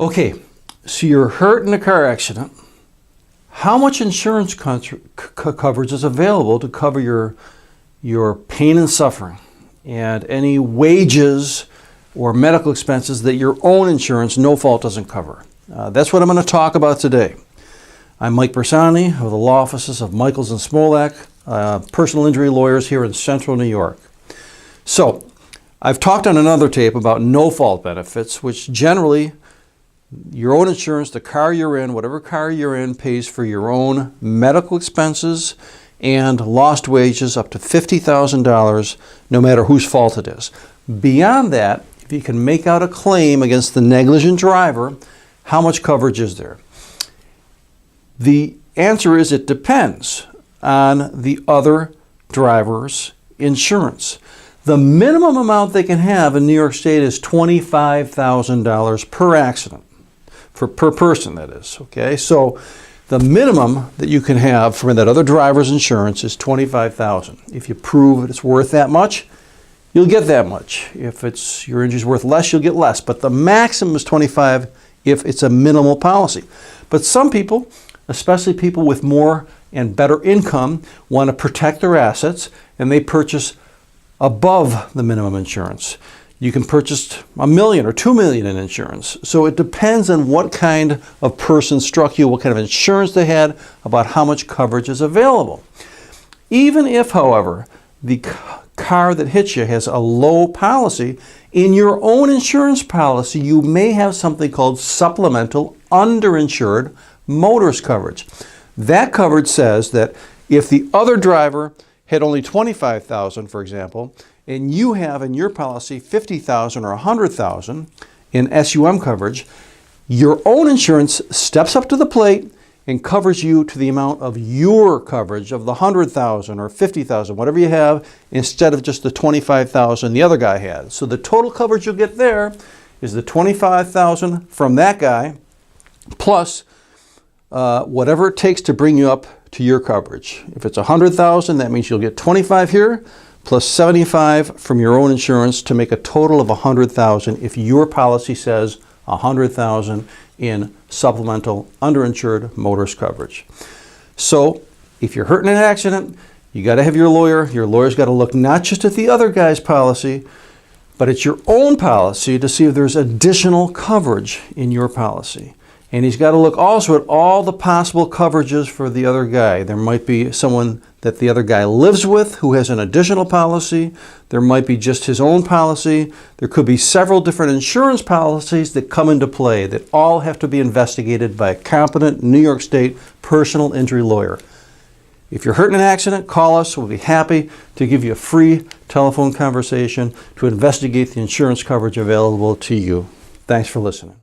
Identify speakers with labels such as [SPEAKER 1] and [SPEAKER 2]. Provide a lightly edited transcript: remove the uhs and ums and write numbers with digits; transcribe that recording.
[SPEAKER 1] Okay, so you're hurt in a car accident. How much insurance coverage is available to cover your pain and suffering and any wages or medical expenses that your own insurance, no fault, doesn't cover? That's what I'm going to talk about today. I'm Mike Bersani of the law offices of Michaels and Smolak, personal injury lawyers here in Central New York. So, I've talked on another tape about no-fault benefits, which generally your own insurance, the car you're in, whatever car you're in, pays for your own medical expenses and lost wages up to $50,000, no matter whose fault it is. Beyond that, if you can make out a claim against the negligent driver, how much coverage is there? The answer is it depends on the other driver's insurance. The minimum amount they can have in New York State is $25,000 per accident, per person, that is. Okay, so the minimum that you can have from that other driver's insurance is $25,000. If you prove it's worth that much, you'll get that much. If your injury's worth less, you'll get less. But the maximum is $25,000 if it's a minimal policy. But some people, especially people with more and better income, want to protect their assets, and they purchase above the minimum insurance. You can purchase $1 million or $2 million in insurance. So it depends on what kind of person struck you, what kind of insurance they had, about how much coverage is available. Even if, however, the car that hit you has a low policy, in your own insurance policy, you may have something called supplemental underinsured motorist coverage. That coverage says that if the other driver had only $25,000, for example, and you have in your policy $50,000 or $100,000 in SUM coverage, your own insurance steps up to the plate and covers you to the amount of your coverage of the $100,000 or $50,000, whatever you have, instead of just the $25,000 the other guy had. So the total coverage you'll get there is the $25,000 from that guy plus whatever it takes to bring you up to your coverage. If it's $100,000, that means you'll get $25,000 here plus $75,000 from your own insurance to make a total of $100,000 if your policy says $100,000 in supplemental underinsured motorist coverage. So if you're hurt in an accident, you got to have your lawyer. Your lawyer's got to look not just at the other guy's policy, but at your own policy to see if there's additional coverage in your policy. And he's got to look also at all the possible coverages for the other guy. There might be someone that the other guy lives with who has an additional policy. There might be just his own policy. There could be several different insurance policies that come into play that all have to be investigated by a competent New York State personal injury lawyer. If you're hurt in an accident, call us. We'll be happy to give you a free telephone conversation to investigate the insurance coverage available to you. Thanks for listening.